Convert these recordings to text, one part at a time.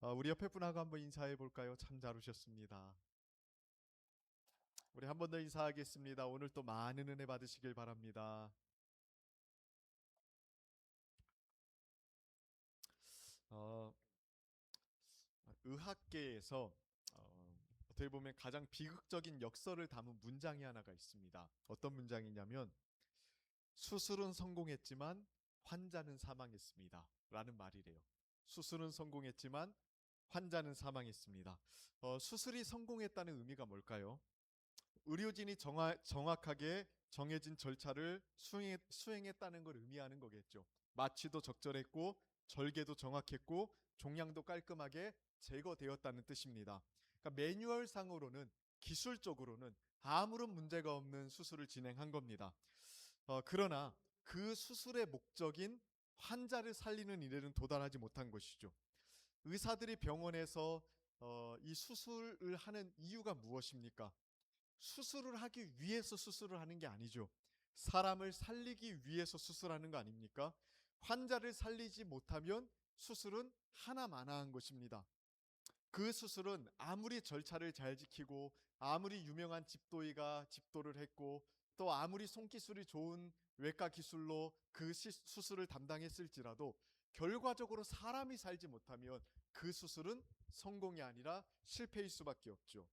우리 옆에 분하고 한번 인사해 볼까요? 참 잘 오셨습니다. 우리 한 번 더 인사하겠습니다. 오늘 또 많은 은혜 받으시길 바랍니다. 어, 의학계에서 어떻게 보면 가장 비극적인 역설을 담은 문장이 하나가 있습니다. 어떤 문장이냐면 수술은 성공했지만 환자는 사망했습니다. 라는 말이래요. 수술은 성공했지만 환자는 사망했습니다. 수술이 성공했다는 의미가 뭘까요? 의료진이 정확하게 정해진 절차를 수행했다는 걸 의미하는 거겠죠. 마취도 적절했고 절개도 정확했고 종양도 깔끔하게 제거되었다는 뜻입니다. 그러니까 매뉴얼상으로는 기술적으로는 아무런 문제가 없는 수술을 진행한 겁니다. 그러나 그 수술의 목적인 환자를 살리는 일에는 도달하지 못한 것이죠. 의사들이 병원에서 이 수술을 하는 이유가 무엇입니까? 수술을 하기 위해서 수술을 하는 게 아니죠. 사람을 살리기 위해서 수술하는 거 아닙니까? 환자를 살리지 못하면 수술은 하나마나한 것입니다. 그 수술은 아무리 절차를 잘 지키고 아무리 유명한 집도의가 집도를 했고 또 아무리 손기술이 좋은 외과 기술로 그 수술을 담당했을지라도 결과적으로 사람이 살지 못하면 그 수술은 성공이 아니라 실패일 수밖에 없죠.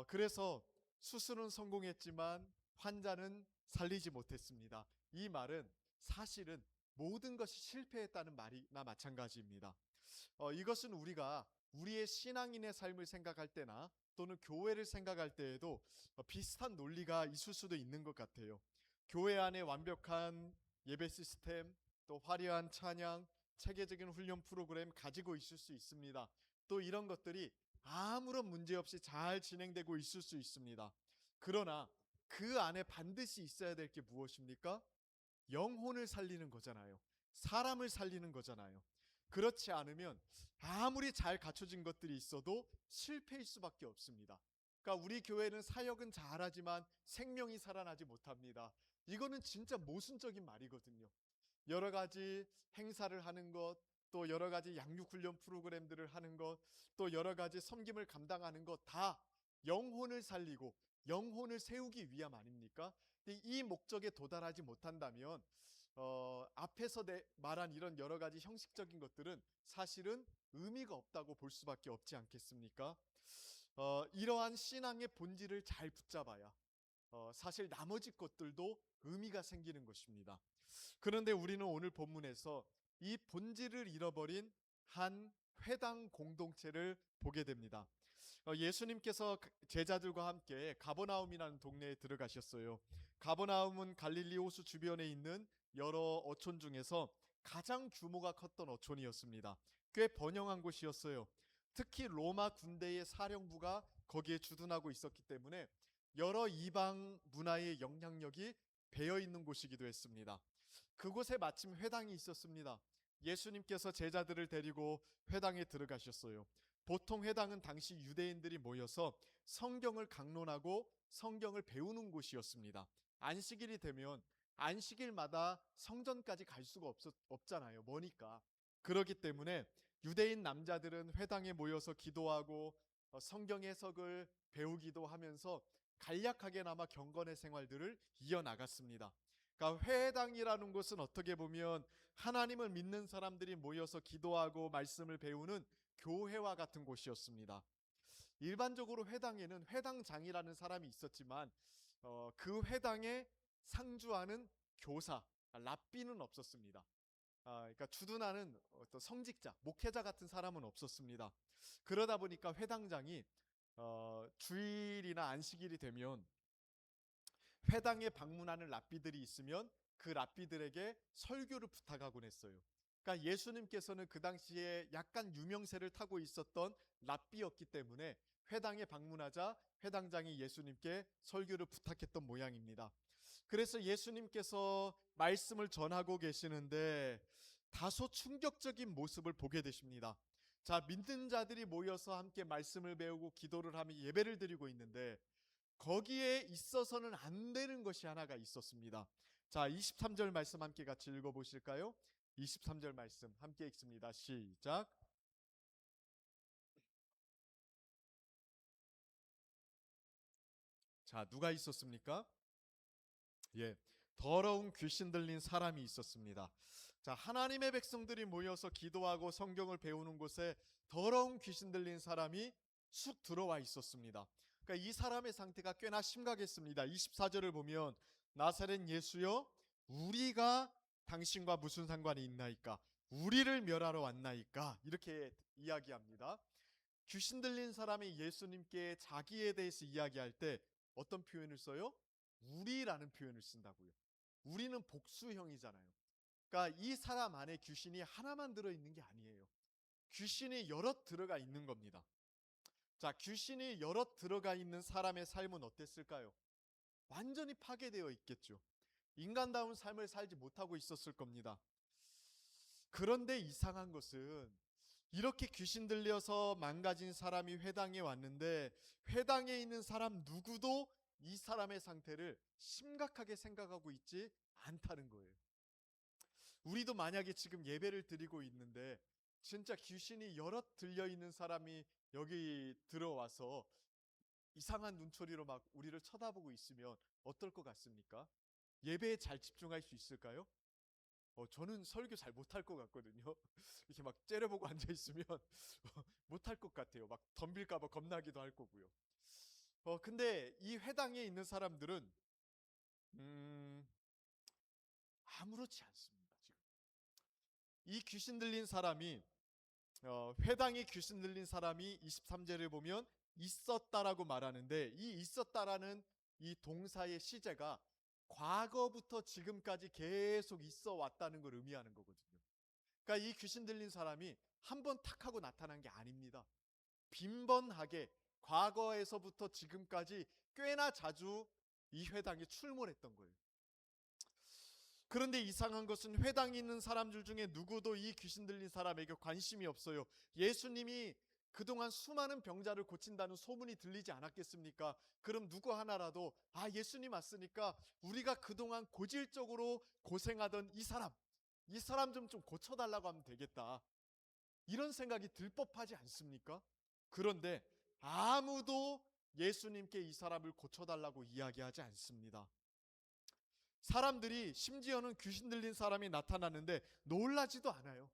그래서 수술은 성공했지만 환자는 살리지 못했습니다. 이 말은 사실은 모든 것이 실패했다는 말이나 마찬가지입니다. 이것은 우리가 우리의 신앙인의 삶을 생각할 때나 또는 교회를 생각할 때에도 비슷한 논리가 있을 수도 있는 것 같아요. 교회 안에 완벽한 예배 시스템, 또 화려한 찬양, 체계적인 훈련 프로그램 가지고 있을 수 있습니다. 또 이런 것들이 아무런 문제 없이 잘 진행되고 있을 수 있습니다. 그러나 그 안에 반드시 있어야 될 게 무엇입니까? 영혼을 살리는 거잖아요. 사람을 살리는 거잖아요. 그렇지 않으면 아무리 잘 갖춰진 것들이 있어도 실패일 수밖에 없습니다. 그러니까 우리 교회는 사역은 잘하지만 생명이 살아나지 못합니다. 이거는 진짜 모순적인 말이거든요. 여러 가지 행사를 하는 것, 또 여러 가지 양육훈련 프로그램들을 하는 것, 또 여러 가지 섬김을 감당하는 것 다 영혼을 살리고 영혼을 세우기 위함 아닙니까? 근데 이 목적에 도달하지 못한다면 앞에서 말한 이런 여러 가지 형식적인 것들은 사실은 의미가 없다고 볼 수밖에 없지 않겠습니까? 이러한 신앙의 본질을 잘 붙잡아야 사실 나머지 것들도 의미가 생기는 것입니다. 그런데 우리는 오늘 본문에서 이 본질을 잃어버린 한 회당 공동체를 보게 됩니다. 예수님께서 제자들과 함께 가버나움이라는 동네에 들어가셨어요. 가버나움은 갈릴리 호수 주변에 있는 여러 어촌 중에서 가장 규모가 컸던 어촌이었습니다. 꽤 번영한 곳이었어요. 특히 로마 군대의 사령부가 거기에 주둔하고 있었기 때문에 여러 이방 문화의 영향력이 배어 있는 곳이기도 했습니다. 그곳에 마침 회당이 있었습니다. 예수님께서 제자들을 데리고 회당에 들어가셨어요. 보통 회당은 당시 유대인들이 모여서 성경을 강론하고 성경을 배우는 곳이었습니다. 안식일이 되면 안식일마다 성전까지 갈 수가 없잖아요. 머니까. 그렇기 때문에 유대인 남자들은 회당에 모여서 기도하고 성경 해석을 배우기도 하면서 간략하게나마 경건의 생활들을 이어나갔습니다. 그러니까 회당이라는 곳은 어떻게 보면 하나님을 믿는 사람들이 모여서 기도하고 말씀을 배우는 교회와 같은 곳이었습니다. 일반적으로 회당에는 회당장이라는 사람이 있었지만 그 회당에 상주하는 교사, 랍비는 없었습니다. 그러니까 주둔하는 어떤 성직자, 목회자 같은 사람은 없었습니다. 그러다 보니까 회당장이 주일이나 안식일이 되면 회당에 방문하는 랍비들이 있으면 그 랍비들에게 설교를 부탁하곤 했어요. 그러니까 예수님께서는 그 당시에 약간 유명세를 타고 있었던 랍비였기 때문에 회당에 방문하자 회당장이 예수님께 설교를 부탁했던 모양입니다. 그래서 예수님께서 말씀을 전하고 계시는데 다소 충격적인 모습을 보게 되십니다. 자, 믿는 자들이 모여서 함께 말씀을 배우고 기도를 하며 예배를 드리고 있는데 거기에 있어서는 안 되는 것이 하나가 있었습니다. 자, 23절 말씀 함께 같이 읽어보실까요? 23절 말씀 함께 읽습니다. 시작. 자, 누가 있었습니까? 예, 더러운 귀신 들린 사람이 있었습니다. 자, 하나님의 백성들이 모여서 기도하고 성경을 배우는 곳에 더러운 귀신 들린 사람이 쑥 들어와 있었습니다. 그러니까 이 사람의 상태가 꽤나 심각했습니다. 24절을 보면 나사렛 예수여 우리가 당신과 무슨 상관이 있나이까? 우리를 멸하러 왔나이까? 이렇게 이야기합니다. 귀신 들린 사람이 예수님께 자기에 대해서 이야기할 때 어떤 표현을 써요? 우리라는 표현을 쓴다고요. 우리는 복수형이잖아요. 그러니까 이 사람 안에 귀신이 하나만 들어있는 게 아니에요. 귀신이 여럿 들어가 있는 겁니다. 자, 귀신이 여럿 들어가 있는 사람의 삶은 어땠을까요? 완전히 파괴되어 있겠죠. 인간다운 삶을 살지 못하고 있었을 겁니다. 그런데 이상한 것은 이렇게 귀신 들려서 망가진 사람이 회당에 왔는데 회당에 있는 사람 누구도 이 사람의 상태를 심각하게 생각하고 있지 않다는 거예요. 우리도 만약에 지금 예배를 드리고 있는데 진짜 귀신이 여럿 들려있는 사람이 여기 들어와서 이상한 눈초리로 막 우리를 쳐다보고 있으면 어떨 것 같습니까? 예배에 잘 집중할 수 있을까요? 저는 설교 잘 못할 것 같거든요. 이렇게 막 째려보고 앉아있으면 못할 것 같아요. 막 덤빌까봐 겁나기도 할 거고요. 근데 이 회당에 있는 사람들은 아무렇지 않습니다. 지금 이 귀신 들린 사람이 회당에 귀신 들린 사람이 23절을 보면 있었다라고 말하는데 이 있었다라는 이 동사의 시제가 과거부터 지금까지 계속 있어 왔다는 걸 의미하는 거거든요. 그러니까 이 귀신 들린 사람이 한 번 탁 하고 나타난 게 아닙니다. 빈번하게 과거에서부터 지금까지 꽤나 자주 이 회당에 출몰했던 거예요. 그런데 이상한 것은 회당에 있는 사람들 중에 누구도 이 귀신 들린 사람에게 관심이 없어요. 예수님이 그동안 수많은 병자를 고친다는 소문이 들리지 않았겠습니까? 그럼 누구 하나라도 예수님 왔으니까 우리가 그동안 고질적으로 고생하던 이 사람 좀 고쳐달라고 하면 되겠다. 이런 생각이 들 법하지 않습니까? 그런데 아무도 예수님께 이 사람을 고쳐달라고 이야기하지 않습니다. 사람들이 심지어는 귀신 들린 사람이 나타나는데 놀라지도 않아요.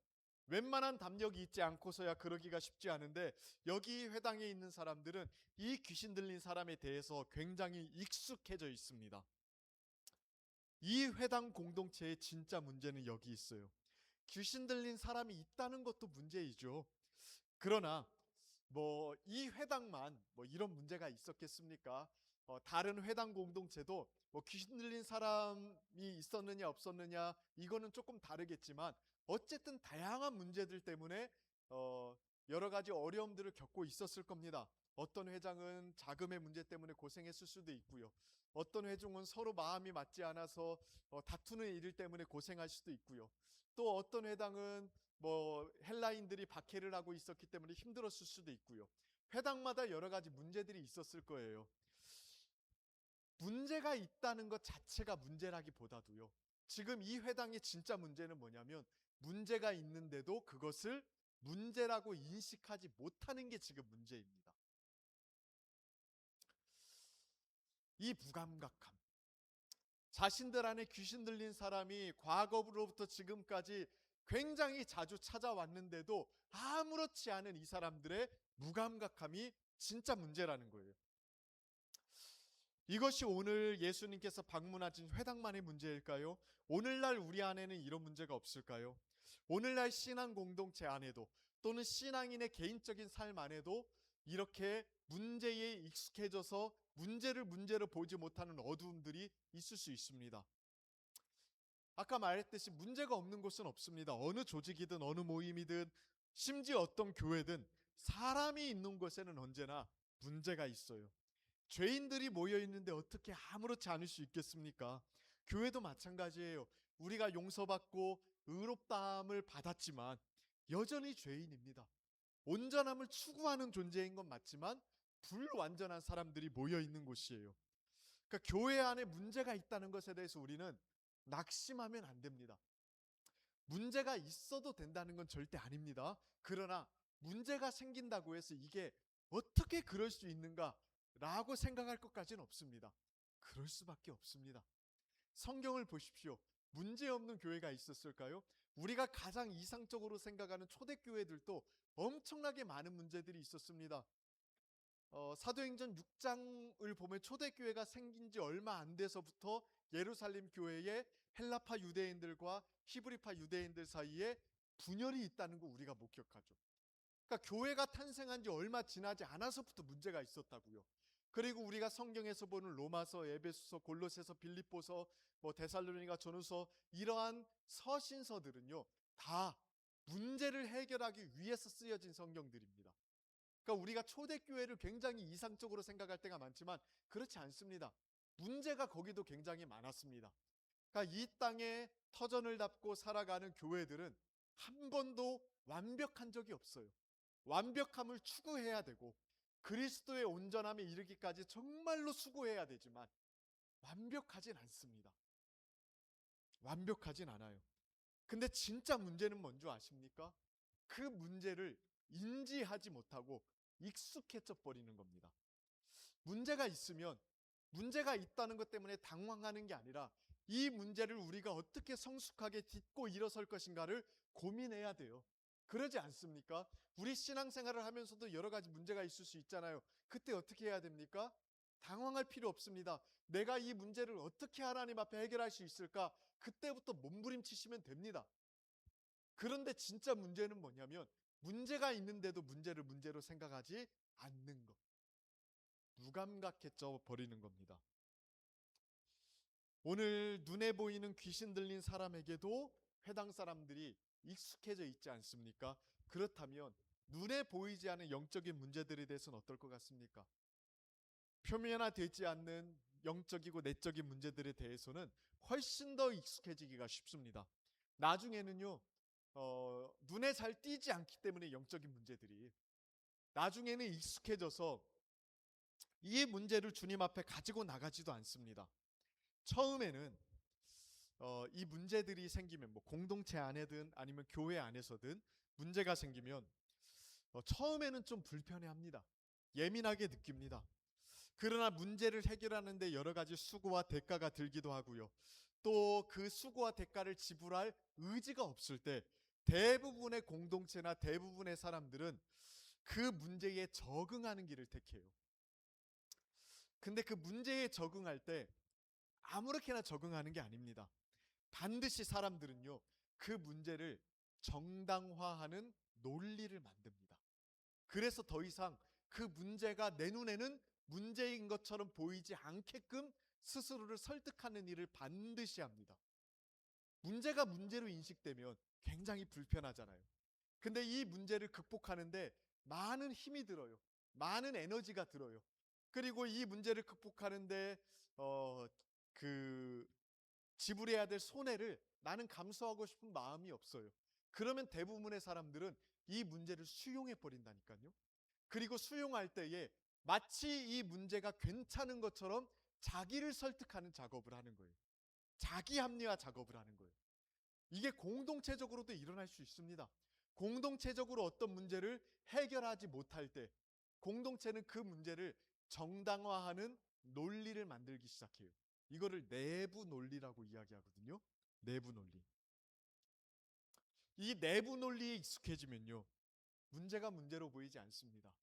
웬만한 담력이 있지 않고서야 그러기가 쉽지 않은데 여기 회당에 있는 사람들은 이 귀신 들린 사람에 대해서 굉장히 익숙해져 있습니다. 이 회당 공동체의 진짜 문제는 여기 있어요. 귀신 들린 사람이 있다는 것도 문제이죠. 그러나 이 회당만 이런 문제가 있었겠습니까? 다른 회당 공동체도 귀신 들린 사람이 있었느냐 없었느냐 이거는 조금 다르겠지만 어쨌든 다양한 문제들 때문에 여러 가지 어려움들을 겪고 있었을 겁니다. 어떤 회장은 자금의 문제 때문에 고생했을 수도 있고요. 어떤 회중은 서로 마음이 맞지 않아서 다투는 일 때문에 고생할 수도 있고요. 또 어떤 회당은 헬라인들이 박해를 하고 있었기 때문에 힘들었을 수도 있고요. 회당마다 여러 가지 문제들이 있었을 거예요. 문제가 있다는 것 자체가 문제라기보다도요. 지금 이 회당의 진짜 문제는 뭐냐면 문제가 있는데도 그것을 문제라고 인식하지 못하는 게 지금 문제입니다. 이 무감각함. 자신들 안에 귀신 들린 사람이 과거로부터 지금까지 굉장히 자주 찾아왔는데도 아무렇지 않은 이 사람들의 무감각함이 진짜 문제라는 거예요. 이것이 오늘 예수님께서 방문하신 회당만의 문제일까요? 오늘날 우리 안에는 이런 문제가 없을까요? 오늘날 신앙 공동체 안에도 또는 신앙인의 개인적인 삶 안에도 이렇게 문제에 익숙해져서 문제를 문제로 보지 못하는 어두움들이 있을 수 있습니다. 아까 말했듯이 문제가 없는 곳은 없습니다. 어느 조직이든 어느 모임이든 심지어 어떤 교회든 사람이 있는 곳에는 언제나 문제가 있어요. 죄인들이 모여있는데 어떻게 아무렇지 않을 수 있겠습니까? 교회도 마찬가지예요. 우리가 용서받고 의롭다함을 받았지만 여전히 죄인입니다. 온전함을 추구하는 존재인 건 맞지만 불완전한 사람들이 모여있는 곳이에요. 그러니까 교회 안에 문제가 있다는 것에 대해서 우리는 낙심하면 안 됩니다. 문제가 있어도 된다는 건 절대 아닙니다. 그러나 문제가 생긴다고 해서 이게 어떻게 그럴 수 있는가 라고 생각할 것까지는 없습니다. 그럴 수밖에 없습니다. 성경을 보십시오. 문제없는 교회가 있었을까요? 우리가 가장 이상적으로 생각하는 초대교회들도 엄청나게 많은 문제들이 있었습니다. 사도행전 6장을 보면 초대교회가 생긴 지 얼마 안 돼서부터 예루살렘 교회에 헬라파 유대인들과 히브리파 유대인들 사이에 분열이 있다는 거 우리가 목격하죠. 그러니까 교회가 탄생한 지 얼마 지나지 않아서부터 문제가 있었다고요. 그리고 우리가 성경에서 보는 로마서, 에베소서, 골로새서, 빌립보서, 데살로니가 전후서 이러한 서신서들은요. 다 문제를 해결하기 위해서 쓰여진 성경들입니다. 그러니까 우리가 초대교회를 굉장히 이상적으로 생각할 때가 많지만 그렇지 않습니다. 문제가 거기도 굉장히 많았습니다. 그러니까 이 땅에 터전을 닦고 살아가는 교회들은 한 번도 완벽한 적이 없어요. 완벽함을 추구해야 되고 그리스도의 온전함에 이르기까지 정말로 수고해야 되지만 완벽하진 않습니다. 완벽하진 않아요. 근데 진짜 문제는 뭔지 아십니까? 그 문제를 인지하지 못하고 익숙해져 버리는 겁니다. 문제가 있으면 문제가 있다는 것 때문에 당황하는 게 아니라 이 문제를 우리가 어떻게 성숙하게 딛고 일어설 것인가를 고민해야 돼요. 그러지 않습니까? 우리 신앙생활을 하면서도 여러 가지 문제가 있을 수 있잖아요. 그때 어떻게 해야 됩니까? 당황할 필요 없습니다. 내가 이 문제를 어떻게 하나님 앞에 해결할 수 있을까? 그때부터 몸부림치시면 됩니다. 그런데 진짜 문제는 뭐냐면 문제가 있는데도 문제를 문제로 생각하지 않는 것. 무감각해져 버리는 겁니다. 오늘 눈에 보이는 귀신 들린 사람에게도 회당 사람들이 익숙해져 있지 않습니까? 그렇다면 눈에 보이지 않는 영적인 문제들에 대해서는 어떨 것 같습니까? 표면화되지 않는 영적이고 내적인 문제들에 대해서는 훨씬 더 익숙해지기가 쉽습니다. 나중에는요, 눈에 잘 띄지 않기 때문에 영적인 문제들이 나중에는 익숙해져서 이 문제를 주님 앞에 가지고 나가지도 않습니다. 처음에는 이 문제들이 생기면 공동체 안에든 아니면 교회 안에서든 문제가 생기면 처음에는 좀 불편해합니다. 예민하게 느낍니다. 그러나 문제를 해결하는데 여러 가지 수고와 대가가 들기도 하고요. 또 그 수고와 대가를 지불할 의지가 없을 때 대부분의 공동체나 대부분의 사람들은 그 문제에 적응하는 길을 택해요. 근데 그 문제에 적응할 때 아무렇게나 적응하는 게 아닙니다. 반드시 사람들은요, 그 문제를 정당화하는 논리를 만듭니다. 그래서 더 이상 그 문제가 내 눈에는 문제인 것처럼 보이지 않게끔 스스로를 설득하는 일을 반드시 합니다. 문제가 문제로 인식되면 굉장히 불편하잖아요. 근데 이 문제를 극복하는데 많은 힘이 들어요. 많은 에너지가 들어요. 그리고 이 문제를 극복하는데 그 지불해야 될 손해를 나는 감수하고 싶은 마음이 없어요. 그러면 대부분의 사람들은 이 문제를 수용해 버린다니까요. 그리고 수용할 때에 마치 이 문제가 괜찮은 것처럼 자기를 설득하는 작업을 하는 거예요. 자기 합리화 작업을 하는 거예요. 이게 공동체적으로도 일어날 수 있습니다. 공동체적으로 어떤 문제를 해결하지 못할 때 공동체는 그 문제를 정당화하는 논리를 만들기 시작해요. 이거를 내부 논리라고 이야기하거든요. 내부 논리. 이 내부 논리에 익숙해지면요, 문제가 문제로 보이지 않습니다.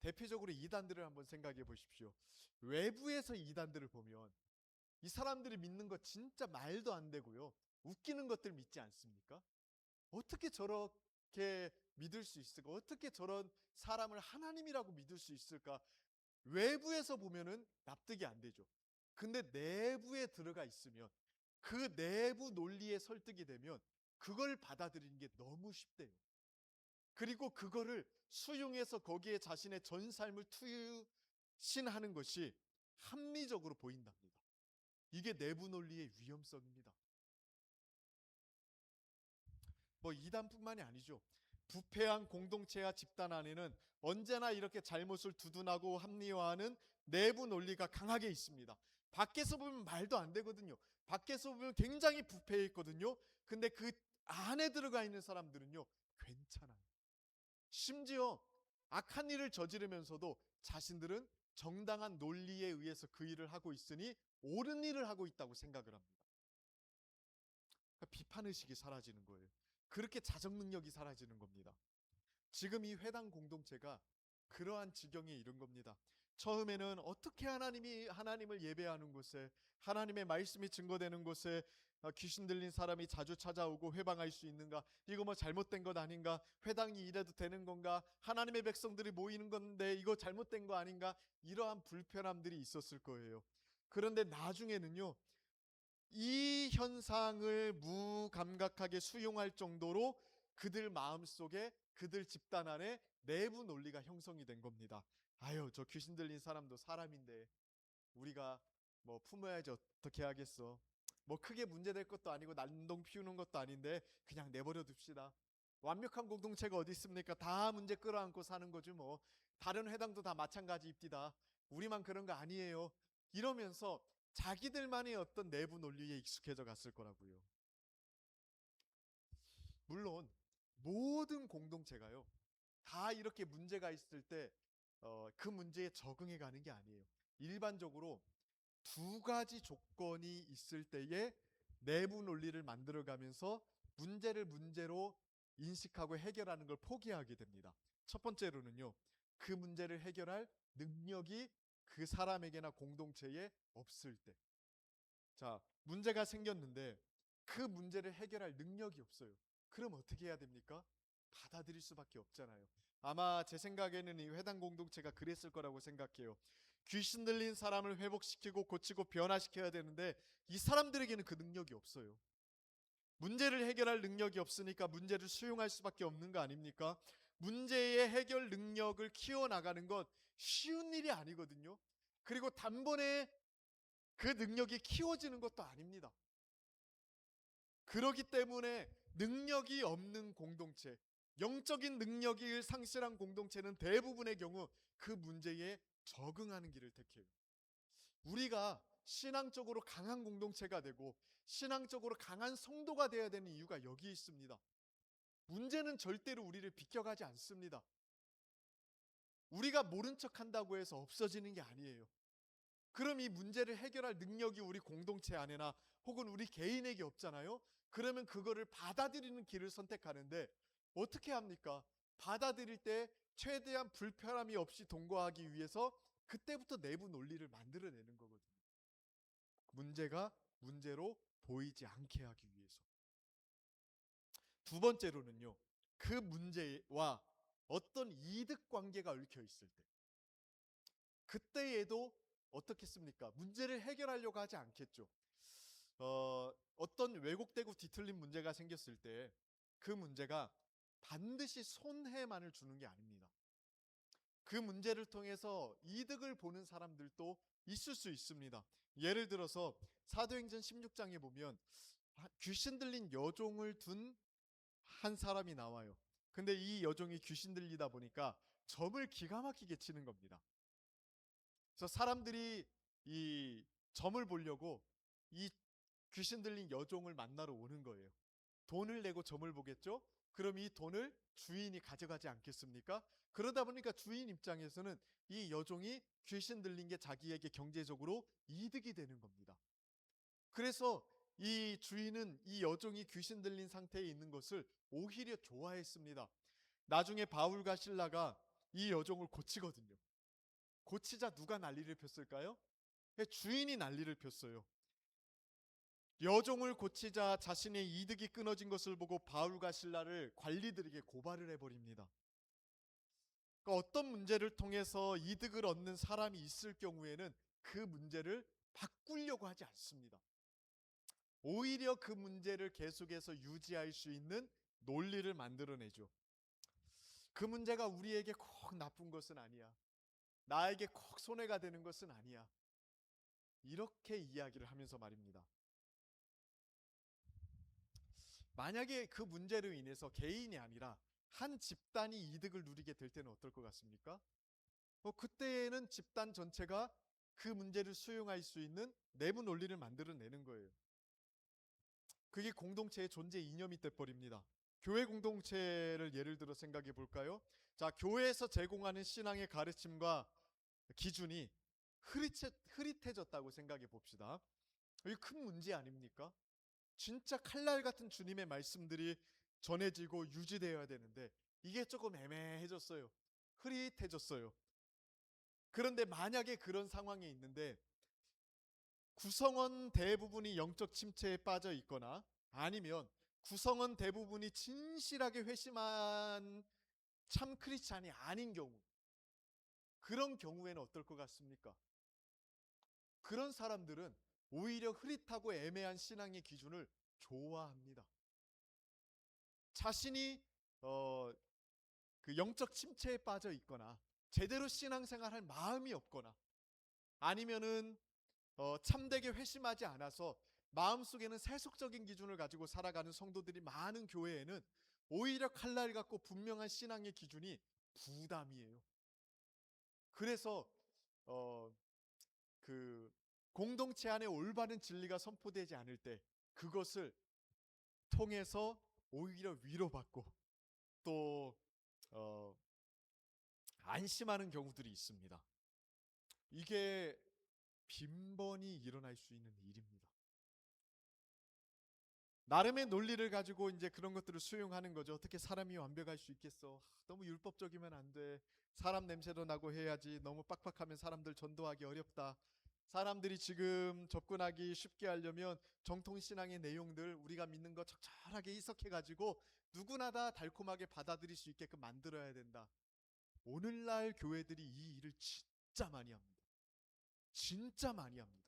대표적으로 이단들을 한번 생각해 보십시오. 외부에서 이단들을 보면 이 사람들이 믿는 거 진짜 말도 안 되고요. 웃기는 것들 믿지 않습니까? 어떻게 저렇게 믿을 수 있을까? 어떻게 저런 사람을 하나님이라고 믿을 수 있을까? 외부에서 보면은 납득이 안 되죠. 근데 내부에 들어가 있으면 그 내부 논리에 설득이 되면 그걸 받아들이는 게 너무 쉽대요. 그리고 그거를 수용해서 거기에 자신의 전 삶을 투신하는 것이 합리적으로 보인답니다. 이게 내부 논리의 위험성입니다. 이단뿐만이 아니죠. 부패한 공동체와 집단 안에는 언제나 이렇게 잘못을 두둔하고 합리화하는 내부 논리가 강하게 있습니다. 밖에서 보면 말도 안 되거든요. 밖에서 보면 굉장히 부패해 있거든요. 근데 그 안에 들어가 있는 사람들은요, 괜찮아요. 심지어 악한 일을 저지르면서도 자신들은 정당한 논리에 의해서 그 일을 하고 있으니 옳은 일을 하고 있다고 생각을 합니다. 그러니까 비판의식이 사라지는 거예요. 그렇게 자정 능력이 사라지는 겁니다. 지금 이 회당 공동체가 그러한 지경에 이른 겁니다. 처음에는 어떻게 하나님을 예배하는 곳에, 하나님의 말씀이 증거되는 곳에 귀신 들린 사람이 자주 찾아오고 회방할 수 있는가? 이거 뭐 잘못된 것 아닌가? 회당이 이래도 되는 건가? 하나님의 백성들이 모이는 건데 이거 잘못된 거 아닌가? 이러한 불편함들이 있었을 거예요. 그런데 나중에는요, 이 현상을 무감각하게 수용할 정도로 그들 마음속에, 그들 집단 안에 내부 논리가 형성이 된 겁니다. 아유, 저 귀신 들린 사람도 사람인데 우리가 뭐 품어야지 어떻게 하겠어. 뭐 크게 문제될 것도 아니고 난동 피우는 것도 아닌데 그냥 내버려 둡시다. 완벽한 공동체가 어디 있습니까? 다 문제 끌어안고 사는 거지 뭐. 다른 회당도 다 마찬가지입니다. 우리만 그런 거 아니에요. 이러면서 자기들만의 어떤 내부 논리에 익숙해져 갔을 거라고요. 물론 모든 공동체가요, 다 이렇게 문제가 있을 때 그 문제에 적응해 가는 게 아니에요. 일반적으로 두 가지 조건이 있을 때에 내부 논리를 만들어가면서 문제를 문제로 인식하고 해결하는 걸 포기하게 됩니다. 첫 번째로는요, 그 문제를 해결할 능력이 그 사람에게나 공동체에 없을 때. 자, 문제가 생겼는데 그 문제를 해결할 능력이 없어요. 그럼 어떻게 해야 됩니까? 받아들일 수밖에 없잖아요. 아마 제 생각에는 이 회당 공동체가 그랬을 거라고 생각해요. 귀신 들린 사람을 회복시키고 고치고 변화시켜야 되는데 이 사람들에게는 그 능력이 없어요. 문제를 해결할 능력이 없으니까 문제를 수용할 수밖에 없는 거 아닙니까? 문제의 해결 능력을 키워나가는 건 쉬운 일이 아니거든요. 그리고 단번에 그 능력이 키워지는 것도 아닙니다. 그렇기 때문에 능력이 없는 공동체, 영적인 능력이 상실한 공동체는 대부분의 경우 그 문제에 적응하는 길을 택해요. 우리가 신앙적으로 강한 공동체가 되고 신앙적으로 강한 성도가 되어야 되는 이유가 여기 있습니다. 문제는 절대로 우리를 비껴가지 않습니다. 우리가 모른 척 한다고 해서 없어지는 게 아니에요. 그럼 이 문제를 해결할 능력이 우리 공동체 안에나 혹은 우리 개인에게 없잖아요. 그러면 그거를 받아들이는 길을 선택하는데 어떻게 합니까? 받아들일 때 최대한 불편함이 없이 동거하기 위해서 그때부터 내부 논리를 만들어내는 거거든요. 문제가 문제로 보이지 않게 하기 위해서. 두 번째로는요, 그 문제와 어떤 이득 관계가 얽혀 있을 때, 그때에도 어떻겠습니까? 문제를 해결하려고 하지 않겠죠. 어떤 왜곡되고 뒤틀린 문제가 생겼을 때 그 문제가 반드시 손해만을 주는 게 아닙니다. 그 문제를 통해서 이득을 보는 사람들도 있을 수 있습니다. 예를 들어서 사도행전 16장에 보면 귀신 들린 여종을 둔 한 사람이 나와요. 근데 이 여종이 귀신 들리다 보니까 점을 기가 막히게 치는 겁니다. 그래서 사람들이 이 점을 보려고 이 귀신 들린 여종을 만나러 오는 거예요. 돈을 내고 점을 보겠죠? 그럼 이 돈을 주인이 가져가지 않겠습니까? 그러다 보니까 주인 입장에서는 이 여종이 귀신 들린 게 자기에게 경제적으로 이득이 되는 겁니다. 그래서 이 주인은 이 여종이 귀신 들린 상태에 있는 것을 오히려 좋아했습니다. 나중에 바울과 실라가 이 여종을 고치거든요. 고치자 누가 난리를 폈을까요? 주인이 난리를 폈어요. 여종을 고치자 자신의 이득이 끊어진 것을 보고 바울과 실라를 관리들에게 고발을 해버립니다. 그러니까 어떤 문제를 통해서 이득을 얻는 사람이 있을 경우에는 그 문제를 바꾸려고 하지 않습니다. 오히려 그 문제를 계속해서 유지할 수 있는 논리를 만들어내죠. 그 문제가 우리에게 꼭 나쁜 것은 아니야. 나에게 꼭 손해가 되는 것은 아니야. 이렇게 이야기를 하면서 말입니다. 만약에 그 문제로 인해서 개인이 아니라 한 집단이 이득을 누리게 될 때는 어떨 것 같습니까? 그때는 집단 전체가 그 문제를 수용할 수 있는 내부 논리를 만들어내는 거예요. 그게 공동체의 존재 이념이 돼버립니다. 교회 공동체를 예를 들어 생각해 볼까요? 자, 교회에서 제공하는 신앙의 가르침과 기준이 흐릿해졌다고 생각해 봅시다. 이게 큰 문제 아닙니까? 진짜 칼날 같은 주님의 말씀들이 전해지고 유지되어야 되는데 이게 조금 애매해졌어요. 흐릿해졌어요. 그런데 만약에 그런 상황에 있는데 구성원 대부분이 영적 침체에 빠져 있거나 아니면 구성원 대부분이 진실하게 회심한 참 크리스찬이 아닌 경우, 그런 경우에는 어떨 것 같습니까? 그런 사람들은 오히려 흐릿하고 애매한 신앙의 기준을 좋아합니다. 자신이 그 영적 침체에 빠져 있거나 제대로 신앙생활할 마음이 없거나 아니면은 참되게 회심하지 않아서 마음속에는 세속적인 기준을 가지고 살아가는 성도들이 많은 교회에는 오히려 칼날 같고 분명한 신앙의 기준이 부담이에요. 그래서 어, 그 공동체 안에 올바른 진리가 선포되지 않을 때 그것을 통해서 오히려 위로받고 또 어, 안심하는 경우들이 있습니다. 이게 빈번히 일어날 수 있는 일입니다. 나름의 논리를 가지고 이제 그런 것들을 수용하는 거죠. 어떻게 사람이 완벽할 수 있겠어? 너무 율법적이면 안 돼. 사람 냄새도 나고 해야지. 너무 빡빡하면 사람들 전도하기 어렵다. 사람들이 지금 접근하기 쉽게 하려면 정통신앙의 내용들 우리가 믿는 거 적절하게 해석해가지고 누구나 다 달콤하게 받아들일 수 있게끔 만들어야 된다. 오늘날 교회들이 이 일을 진짜 많이 합니다. 진짜 많이 합니다.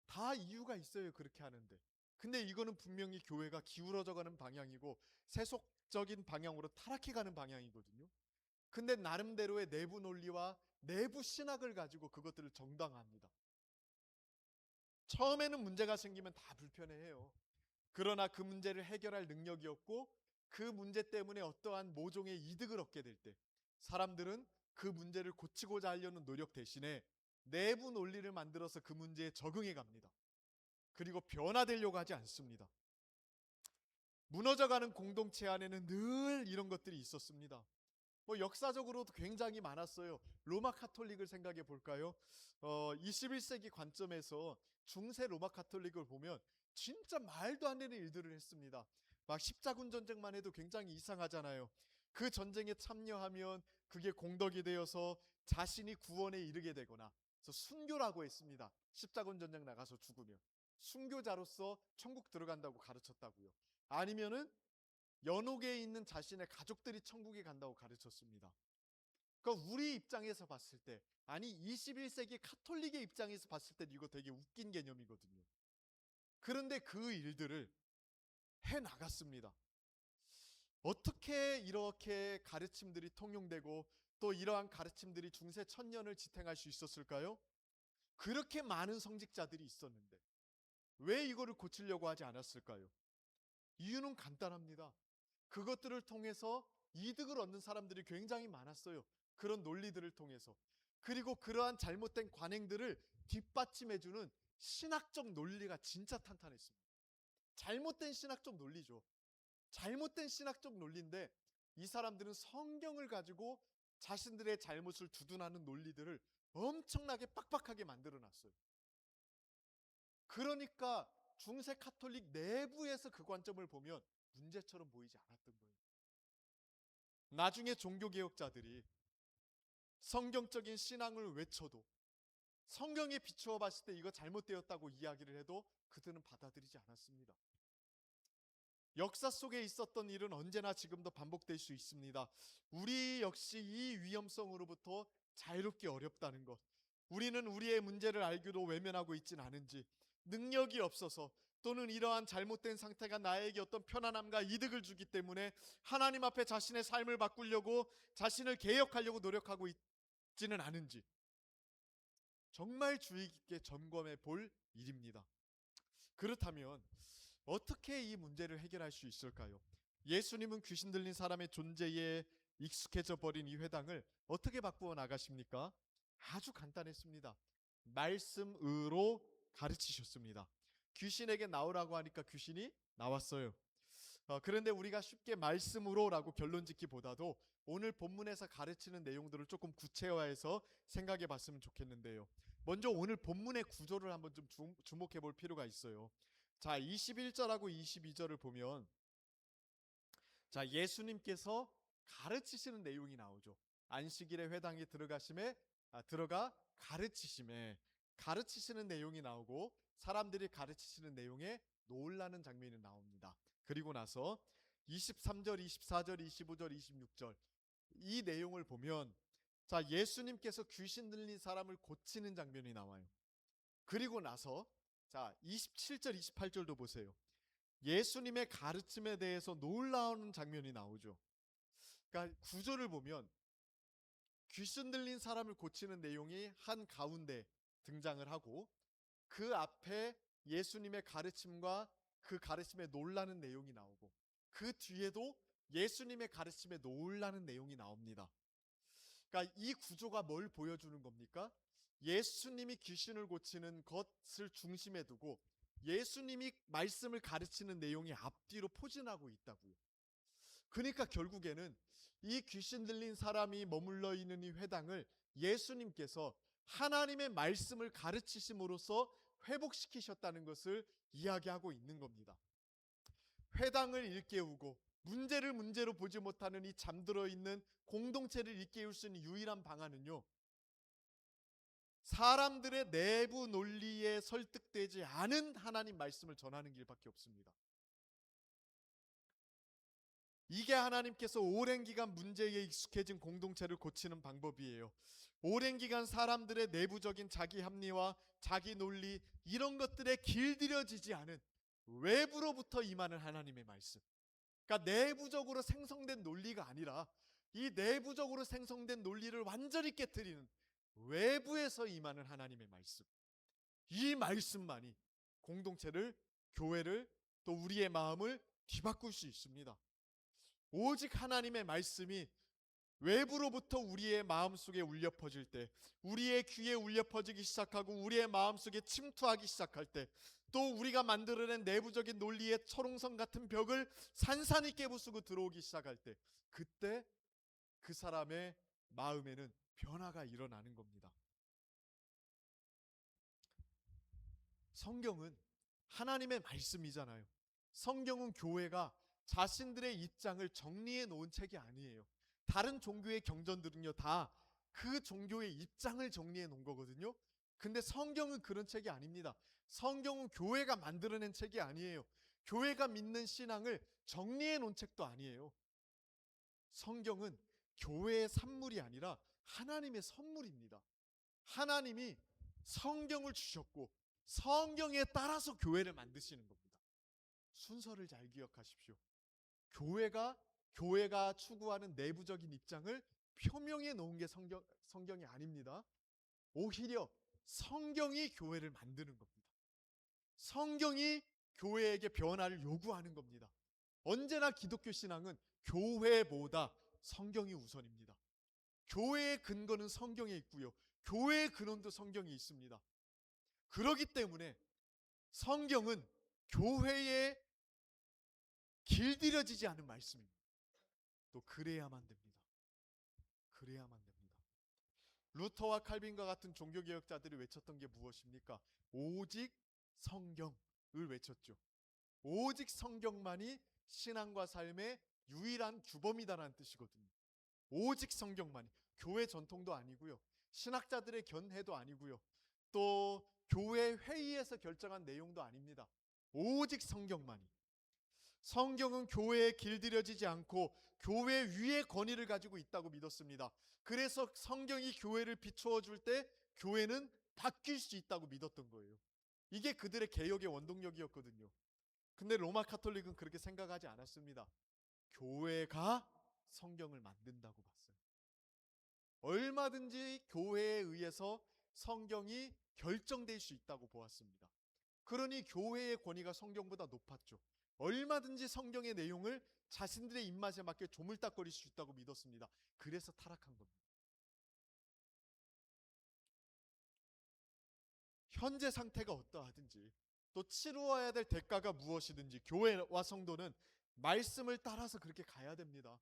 다 이유가 있어요. 그렇게 하는데. 근데 이거는 분명히 교회가 기울어져 가는 방향이고 세속적인 방향으로 타락해 가는 방향이거든요. 근데 나름대로의 내부 논리와 내부 신학을 가지고 그것들을 정당화합니다. 처음에는 문제가 생기면 다 불편해해요. 그러나 그 문제를 해결할 능력이 없고 그 문제 때문에 어떠한 모종의 이득을 얻게 될 때 사람들은 그 문제를 고치고자 하려는 노력 대신에 내부 논리를 만들어서 그 문제에 적응해 갑니다. 그리고 변화되려고 하지 않습니다. 무너져가는 공동체 안에는 늘 이런 것들이 있었습니다. 뭐 역사적으로도 굉장히 많았어요. 로마 카톨릭을 생각해 볼까요? 21세기 관점에서 중세 로마 카톨릭을 보면 진짜 말도 안 되는 일들을 했습니다. 막 십자군 전쟁만 해도 굉장히 이상하잖아요. 그 전쟁에 참여하면 그게 공덕이 되어서 자신이 구원에 이르게 되거나 그래서 순교라고 했습니다. 십자군 전쟁 나가서 죽으면 순교자로서 천국 들어간다고 가르쳤다고요. 아니면은 연옥에 있는 자신의 가족들이 천국에 간다고 가르쳤습니다. 그러니까 우리 입장에서 봤을 때, 아니 21세기 카톨릭의 입장에서 봤을 때 이거 되게 웃긴 개념이거든요. 그런데 그 일들을 해 나갔습니다. 어떻게 이렇게 가르침들이 통용되고 또 이러한 가르침들이 중세 천년을 지탱할 수 있었을까요? 그렇게 많은 성직자들이 있었는데 왜 이거를 고치려고 하지 않았을까요? 이유는 간단합니다. 그것들을 통해서 이득을 얻는 사람들이 굉장히 많았어요. 그런 논리들을 통해서. 그리고 그러한 잘못된 관행들을 뒷받침해주는 신학적 논리가 진짜 탄탄했습니다. 잘못된 신학적 논리죠. 잘못된 신학적 논리인데 이 사람들은 성경을 가지고 자신들의 잘못을 두둔하는 논리들을 엄청나게 빡빡하게 만들어 놨어요. 그러니까 중세 카톨릭 내부에서 그 관점을 보면 문제처럼 보이지 않았던 거예요. 나중에 종교개혁자들이 성경적인 신앙을 외쳐도 성경에 비추어 봤을 때 이거 잘못되었다고 이야기를 해도 그들은 받아들이지 않았습니다. 역사 속에 있었던 일은 언제나 지금도 반복될 수 있습니다. 우리 역시 이 위험성으로부터 자유롭기 어렵다는 것. 우리는 우리의 문제를 알기도 외면하고 있진 않은지 능력이 없어서 또는 이러한 잘못된 상태가 나에게 어떤 편안함과 이득을 주기 때문에 하나님 앞에 자신의 삶을 바꾸려고 자신을 개혁하려고 노력하고 있지는 않은지 정말 주의 깊게 점검해 볼 일입니다. 그렇다면 어떻게 이 문제를 해결할 수 있을까요? 예수님은 귀신 들린 사람의 존재에 익숙해져 버린 이 회당을 어떻게 바꾸어 나가십니까? 아주 간단했습니다. 말씀으로 가르치셨습니다. 귀신에게 나오라고 하니까 귀신이 나왔어요. 그런데 우리가 쉽게 말씀으로라고 결론 짓기보다도 오늘 본문에서 가르치는 내용들을 조금 구체화해서 생각해 봤으면 좋겠는데요. 먼저 오늘 본문의 구조를 한번 좀 주목해 볼 필요가 있어요. 자, 21절하고 22절을 보면 자, 예수님께서 가르치시는 내용이 나오죠. 안식일에 회당에 들어가 가르치시는 내용이 나오고 사람들이 가르치시는 내용에 놀라는 장면이 나옵니다. 그리고 나서 23절, 24절, 25절, 26절 이 내용을 보면 자, 예수님께서 귀신 들린 사람을 고치는 장면이 나와요. 그리고 나서 자, 27절, 28절도 보세요. 예수님의 가르침에 대해서 놀라운 장면이 나오죠. 그러니까 구조를 보면 귀신 들린 사람을 고치는 내용이 한 가운데 등장을 하고 그 앞에 예수님의 가르침과 그 가르침에 놀라는 내용이 나오고 그 뒤에도 예수님의 가르침에 놀라는 내용이 나옵니다. 그러니까 이 구조가 뭘 보여주는 겁니까? 예수님이 귀신을 고치는 것을 중심에 두고 예수님이 말씀을 가르치는 내용이 앞뒤로 포진하고 있다고요. 그러니까 결국에는 이 귀신 들린 사람이 머물러 있는 이 회당을 예수님께서 하나님의 말씀을 가르치심으로써 회복시키셨다는 것을 이야기하고 있는 겁니다. 회당을 일깨우고 문제를 문제로 보지 못하는 이 잠들어 있는 공동체를 일깨울 수 있는 유일한 방안은요, 사람들의 내부 논리에 설득되지 않은 하나님 말씀을 전하는 길밖에 없습니다. 이게 하나님께서 오랜 기간 문제에 익숙해진 공동체를 고치는 방법이에요. 오랜 기간 사람들의 내부적인 자기 합리와 자기 논리 이런 것들에 길들여지지 않은 외부로부터 임하는 하나님의 말씀. 그러니까 내부적으로 생성된 논리가 아니라 이 내부적으로 생성된 논리를 완전히 깨트리는 외부에서 임하는 하나님의 말씀. 이 말씀만이 공동체를, 교회를, 또 우리의 마음을 뒤바꿀 수 있습니다. 오직 하나님의 말씀이 외부로부터 우리의 마음속에 울려 퍼질 때, 우리의 귀에 울려 퍼지기 시작하고 우리의 마음속에 침투하기 시작할 때, 또 우리가 만들어낸 내부적인 논리의 철옹성 같은 벽을 산산이 깨부수고 들어오기 시작할 때, 그때 그 사람의 마음에는 변화가 일어나는 겁니다. 성경은 하나님의 말씀이잖아요. 성경은 교회가 자신들의 입장을 정리해 놓은 책이 아니에요. 다른 종교의 경전들은요, 다 그 종교의 입장을 정리해 놓은 거거든요. 근데 성경은 그런 책이 아닙니다. 성경은 교회가 만들어낸 책이 아니에요. 교회가 믿는 신앙을 정리해 놓은 책도 아니에요. 성경은 교회의 산물이 아니라 하나님의 선물입니다. 하나님이 성경을 주셨고 성경에 따라서 교회를 만드시는 겁니다. 순서를 잘 기억하십시오. 교회가 추구하는 내부적인 입장을 표명해 놓은 게 성경이 아닙니다. 오히려 성경이 교회를 만드는 겁니다. 성경이 교회에게 변화를 요구하는 겁니다. 언제나 기독교 신앙은 교회보다 성경이 우선입니다. 교회의 근거는 성경에 있고요. 교회의 근원도 성경에 있습니다. 그렇기 때문에 성경은 교회에 길들여지지 않은 말씀입니다. 또 그래야만 됩니다. 그래야만 됩니다. 루터와 칼빈과 같은 종교개혁자들이 외쳤던 게 무엇입니까? 오직 성경을 외쳤죠. 오직 성경만이 신앙과 삶의 유일한 규범이다라는 뜻이거든요. 오직 성경만이. 교회 전통도 아니고요. 신학자들의 견해도 아니고요. 또 교회 회의에서 결정한 내용도 아닙니다. 오직 성경만이. 성경은 교회에 길들여지지 않고 교회 위의 권위를 가지고 있다고 믿었습니다. 그래서 성경이 교회를 비추어 줄 때 교회는 바뀔 수 있다고 믿었던 거예요. 이게 그들의 개혁의 원동력이었거든요. 근데 로마 카톨릭은 그렇게 생각하지 않았습니다. 교회가 성경을 만든다고 봤어요. 얼마든지 교회에 의해서 성경이 결정될 수 있다고 보았습니다. 그러니 교회의 권위가 성경보다 높았죠. 얼마든지 성경의 내용을 자신들의 입맛에 맞게 조물딱거릴 수 있다고 믿었습니다. 그래서 타락한 겁니다. 현재 상태가 어떠하든지 또 치루어야 될 대가가 무엇이든지 교회와 성도는 말씀을 따라서 그렇게 가야 됩니다.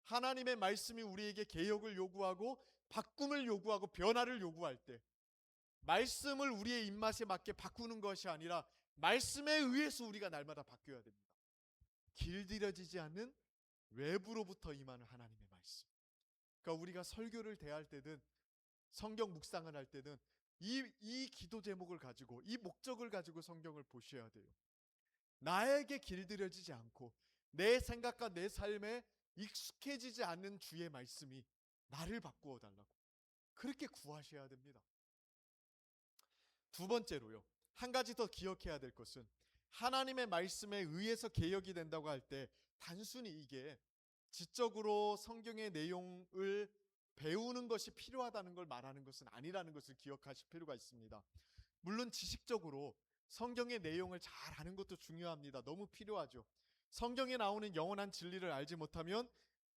하나님의 말씀이 우리에게 개혁을 요구하고 바꿈을 요구하고 변화를 요구할 때 말씀을 우리의 입맛에 맞게 바꾸는 것이 아니라 말씀에 의해서 우리가 날마다 바뀌어야 됩니다. 길들여지지 않는 외부로부터 임하는 하나님의 말씀. 그러니까 우리가 설교를 대할 때든 성경 묵상을 할 때든 이 기도 제목을 가지고 이 목적을 가지고 성경을 보셔야 돼요. 나에게 길들여지지 않고 내 생각과 내 삶에 익숙해지지 않는 주의 말씀이 나를 바꾸어 달라고 그렇게 구하셔야 됩니다. 두 번째로요. 한 가지 더 기억해야 될 것은 하나님의 말씀에 의해서 개혁이 된다고 할 때 단순히 이게 지적으로 성경의 내용을 배우는 것이 필요하다는 걸 말하는 것은 아니라는 것을 기억하실 필요가 있습니다. 물론 지식적으로 성경의 내용을 잘 아는 것도 중요합니다. 너무 필요하죠. 성경에 나오는 영원한 진리를 알지 못하면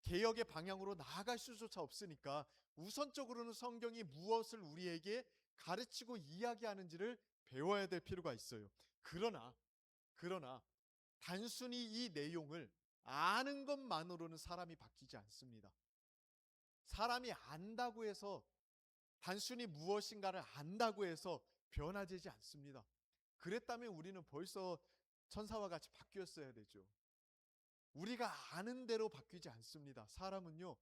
개혁의 방향으로 나아갈 수조차 없으니까 우선적으로는 성경이 무엇을 우리에게 가르치고 이야기하는지를 배워야 될 필요가 있어요. 그러나 단순히 이 내용을 아는 것만으로는 사람이 바뀌지 않습니다. 사람이 안다고 해서 단순히 무엇인가를 안다고 해서 변화되지 않습니다. 그랬다면 우리는 벌써 천사와 같이 바뀌었어야 되죠. 우리가 아는 대로 바뀌지 않습니다. 사람은요,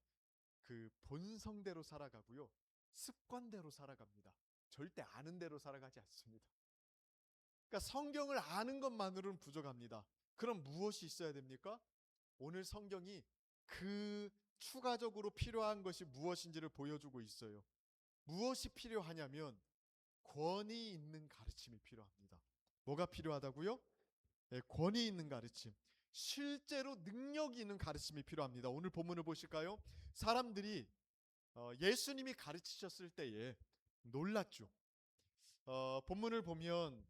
그 본성대로 살아가고요, 습관대로 살아갑니다. 절대 아는 대로 살아가지 않습니다. 그러니까 성경을 아는 것만으로는 부족합니다. 그럼 무엇이 있어야 됩니까? 오늘 성경이 그 추가적으로 필요한 것이 무엇인지를 보여주고 있어요. 무엇이 필요하냐면 권위 있는 가르침이 필요합니다. 뭐가 필요하다고요? 네, 권위 있는 가르침. 실제로 능력이 있는 가르침이 필요합니다. 오늘 본문을 보실까요? 사람들이 예수님이 가르치셨을 때에 놀랐죠. 본문을 보면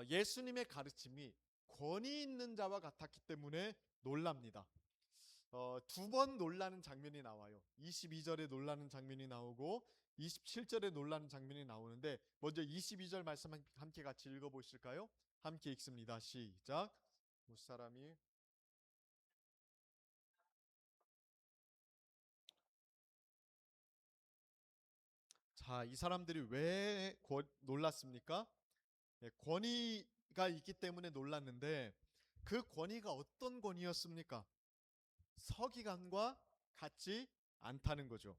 예수님의 가르침이 권위 있는 자와 같았기 때문에 놀랍니다. 두 번 놀라는 장면이 나와요. 22절에 놀라는 장면이 나오고 27절에 놀라는 장면이 나오는데 먼저 22절 말씀 함께 같이 읽어보실까요? 함께 읽습니다. 시작. 무사람이 자, 이 사람들이 왜 놀랐습니까? 네, 권위가 있기 때문에 놀랐는데 그 권위가 어떤 권위였습니까? 서기관과 같지 않다는 거죠.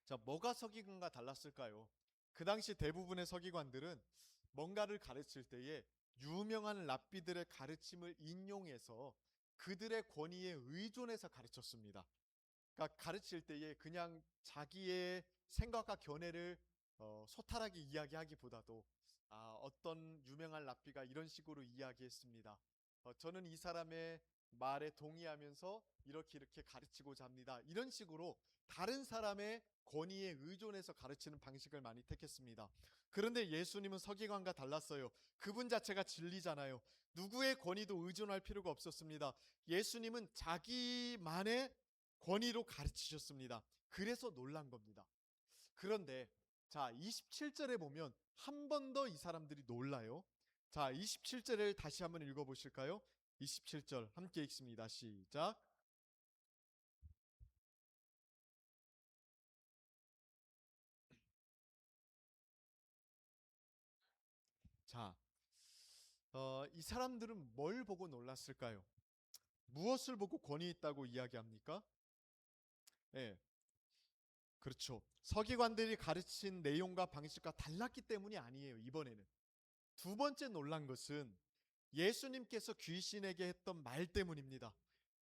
자, 뭐가 서기관과 달랐을까요? 그 당시 대부분의 서기관들은 뭔가를 가르칠 때에 유명한 랍비들의 가르침을 인용해서 그들의 권위에 의존해서 가르쳤습니다. 그러니까 가르칠 때에 그냥 자기의 생각과 견해를 소탈하게 이야기하기보다도 어떤 유명한 랍비가 이런 식으로 이야기했습니다. 저는 이 사람의 말에 동의하면서 이렇게 가르치고자 합니다. 이런 식으로 다른 사람의 권위에 의존해서 가르치는 방식을 많이 택했습니다. 그런데 예수님은 서기관과 달랐어요. 그분 자체가 진리잖아요. 누구의 권위도 의존할 필요가 없었습니다. 예수님은 자기만의 권위로 가르치셨습니다. 그래서 놀란 겁니다. 그런데 자, 27절에 보면 한 번 더 이 사람들이 놀라요. 자, 27절을 다시 한번 읽어보실까요? 27절 함께 읽습니다. 시작. 자, 이 사람들은 뭘 보고 놀랐을까요? 무엇을 보고 권위 있다고 이야기합니까? 예, 그렇죠. 서기관들이 가르친 내용과 방식과 달랐기 때문이 아니에요. 이번에는 두 번째 놀란 것은 예수님께서 귀신에게 했던 말 때문입니다.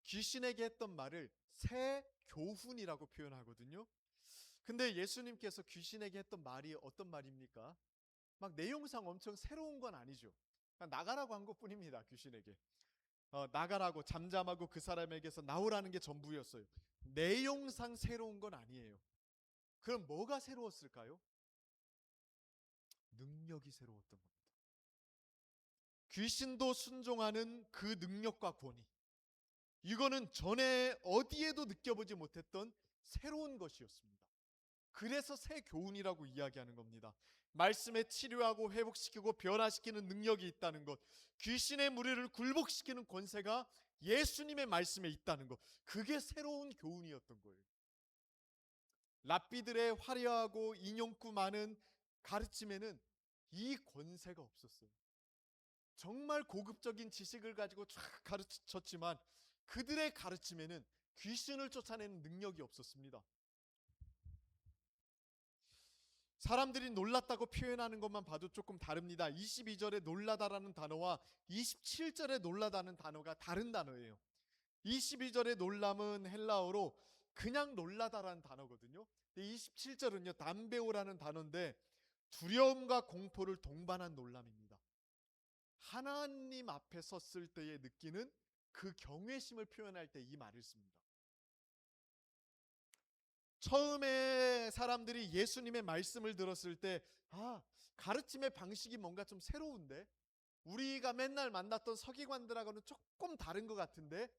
귀신에게 했던 말을 새 교훈이라고 표현하거든요. 근데 예수님께서 귀신에게 했던 말이 어떤 말입니까? 막 내용상 엄청 새로운 건 아니죠. 그냥 나가라고 한 것뿐입니다. 귀신에게 나가라고, 잠잠하고 그 사람에게서 나오라는 게 전부였어요. 내용상 새로운 건 아니에요. 그럼 뭐가 새로웠을까요? 능력이 새로웠던 겁니다. 귀신도 순종하는 그 능력과 권위, 이거는 전에 어디에도 느껴보지 못했던 새로운 것이었습니다. 그래서 새 교훈이라고 이야기하는 겁니다. 말씀에 치료하고 회복시키고 변화시키는 능력이 있다는 것, 귀신의 무리를 굴복시키는 권세가 예수님의 말씀에 있다는 것, 그게 새로운 교훈이었던 거예요. 랍비들의 화려하고 인용구 많은 가르침에는 이 권세가 없었어요. 정말 고급적인 지식을 가지고 쫙 가르쳤지만 그들의 가르침에는 귀신을 쫓아내는 능력이 없었습니다. 사람들이 놀랐다고 표현하는 것만 봐도 조금 다릅니다. 22절에 놀라다라는 단어와 27절에 놀라다는 단어가 다른 단어예요. 22절의 놀람은 헬라어로 그냥 놀라다라는 단어거든요. 27절은요, 담베오라는 단어인데 두려움과 공포를 동반한 놀람입니다. 하나님 앞에 섰을 때에 느끼는 그 경외심을 표현할 때 이 말을 씁니다. 처음에 사람들이 예수님의 말씀을 들었을 때, 가르침의 방식이 뭔가 좀 새로운데, 우리가 맨날 만났던 서기관들하고는 조금 다른 것 같은데,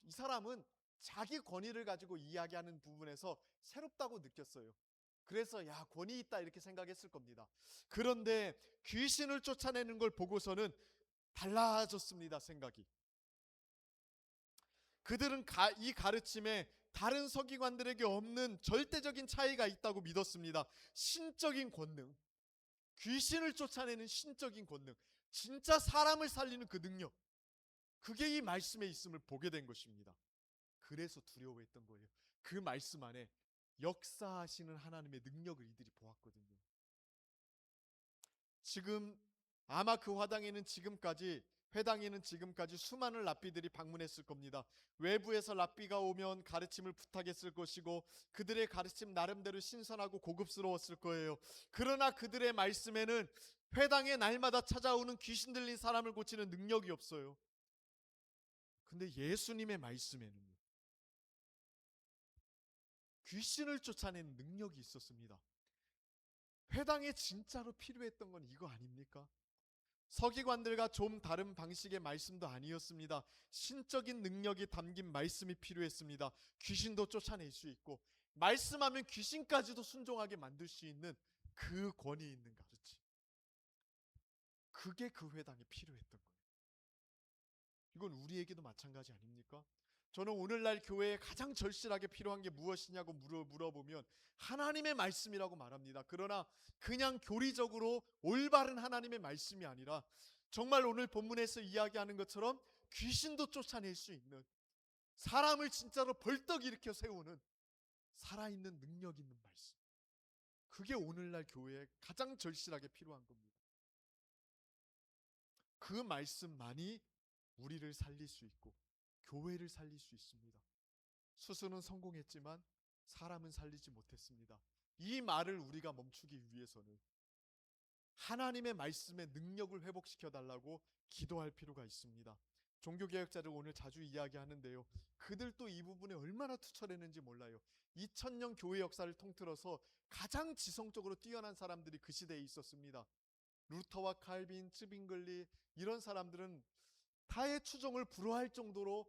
이 사람은 자기 권위를 가지고 이야기하는 부분에서 새롭다고 느꼈어요. 그래서 권위 있다 이렇게 생각했을 겁니다. 그런데 귀신을 쫓아내는 걸 보고서는 달라졌습니다, 생각이. 그들은 이 가르침에 다른 서기관들에게 없는 절대적인 차이가 있다고 믿었습니다. 신적인 권능, 귀신을 쫓아내는 신적인 권능, 진짜 사람을 살리는 그 능력, 그게 이 말씀에 있음을 보게 된 것입니다. 그래서 두려워했던 거예요. 그 말씀 안에 역사하시는 하나님의 능력을 이들이 보았거든요. 지금 아마 그 회당에는 지금까지 수많은 랍비들이 방문했을 겁니다. 외부에서 랍비가 오면 가르침을 부탁했을 것이고 그들의 가르침 나름대로 신선하고 고급스러웠을 거예요. 그러나 그들의 말씀에는 회당에 날마다 찾아오는 귀신 들린 사람을 고치는 능력이 없어요. 근데 예수님의 말씀에는요, 귀신을 쫓아내는 능력이 있었습니다. 회당에 진짜로 필요했던 건 이거 아닙니까? 서기관들과 좀 다른 방식의 말씀도 아니었습니다. 신적인 능력이 담긴 말씀이 필요했습니다. 귀신도 쫓아낼 수 있고 말씀하면 귀신까지도 순종하게 만들 수 있는 그 권위 있는 가르침, 그게 그 회당에 필요했던 거예요. 이건 우리에게도 마찬가지 아닙니까? 저는 오늘날 교회에 가장 절실하게 필요한 게 무엇이냐고 물어보면 하나님의 말씀이라고 말합니다. 그러나 그냥 교리적으로 올바른 하나님의 말씀이 아니라 정말 오늘 본문에서 이야기하는 것처럼 귀신도 쫓아낼 수 있는, 사람을 진짜로 벌떡 일으켜 세우는 살아있는 능력 있는 말씀, 그게 오늘날 교회에 가장 절실하게 필요한 겁니다. 그 말씀만이 우리를 살릴 수 있고 교회를 살릴 수 있습니다. 수수는 성공했지만 사람은 살리지 못했습니다. 이 말을 우리가 멈추기 위해서는 하나님의 말씀의 능력을 회복시켜 달라고 기도할 필요가 있습니다. 종교개혁자를 오늘 자주 이야기하는데요, 그들도 이 부분에 얼마나 투철했는지 몰라요. 2000년 교회 역사를 통틀어서 가장 지성적으로 뛰어난 사람들이 그 시대에 있었습니다. 루터와 칼빈, 츠빙글리, 이런 사람들은 타의 추종을 불허할 정도로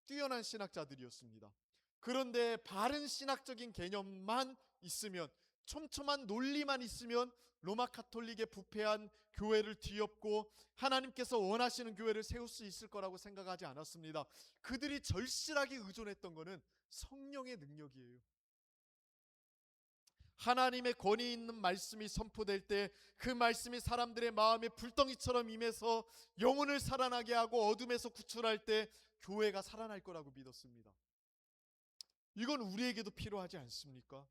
뛰어난 신학자들이었습니다. 그런데 바른 신학적인 개념만 있으면, 촘촘한 논리만 있으면 로마 카톨릭의 부패한 교회를 뒤엎고 하나님께서 원하시는 교회를 세울 수 있을 거라고 생각하지 않았습니다. 그들이 절실하게 의존했던 것은 성령의 능력이에요. 하나님의 권위 있는 말씀이 선포될 때 그 말씀이 사람들의 마음에 불덩이처럼 임해서 영혼을 살아나게 하고 어둠에서 구출할 때 교회가 살아날 거라고 믿었습니다. 이건 우리에게도 필요하지 않습니까?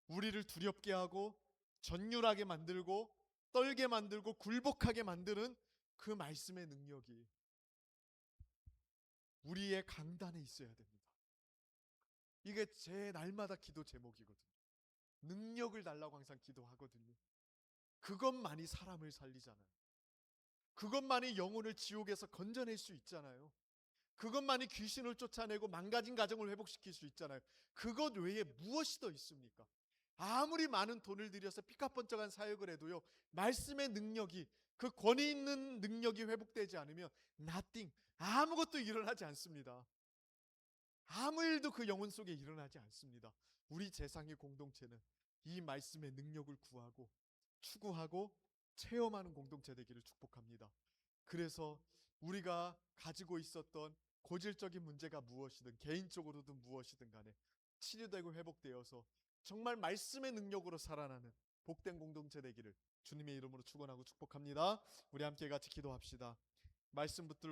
우리를 두렵게 하고 전율하게 만들고 떨게 만들고 굴복하게 만드는 그 말씀의 능력이 우리의 강단에 있어야 됩니다. 이게 제 날마다 기도 제목이거든요. 능력을 달라고 항상 기도하거든요. 그것만이 사람을 살리잖아요. 그것만이 영혼을 지옥에서 건져낼 수 있잖아요. 그것만이 귀신을 쫓아내고 망가진 가정을 회복시킬 수 있잖아요. 그것 외에 무엇이 더 있습니까? 아무리 많은 돈을 들여서 피카번쩍한 사역을 해도요, 말씀의 능력이, 그 권위 있는 능력이 회복되지 않으면 nothing, 아무것도 일어나지 않습니다. 아무 일도 그 영혼 속에 일어나지 않습니다. 우리 재상의 공동체는 이 말씀의 능력을 구하고 추구하고 체험하는 공동체 되기를 축복합니다. 그래서 우리가 가지고 있었던 고질적인 문제가 무엇이든 개인적으로든 무엇이든 간에 치료되고 회복되어서 정말 말씀의 능력으로 살아나는 복된 공동체 되기를 주님의 이름으로 축원하고 축복합니다. 우리 함께 같이 기도합시다. 말씀 붙들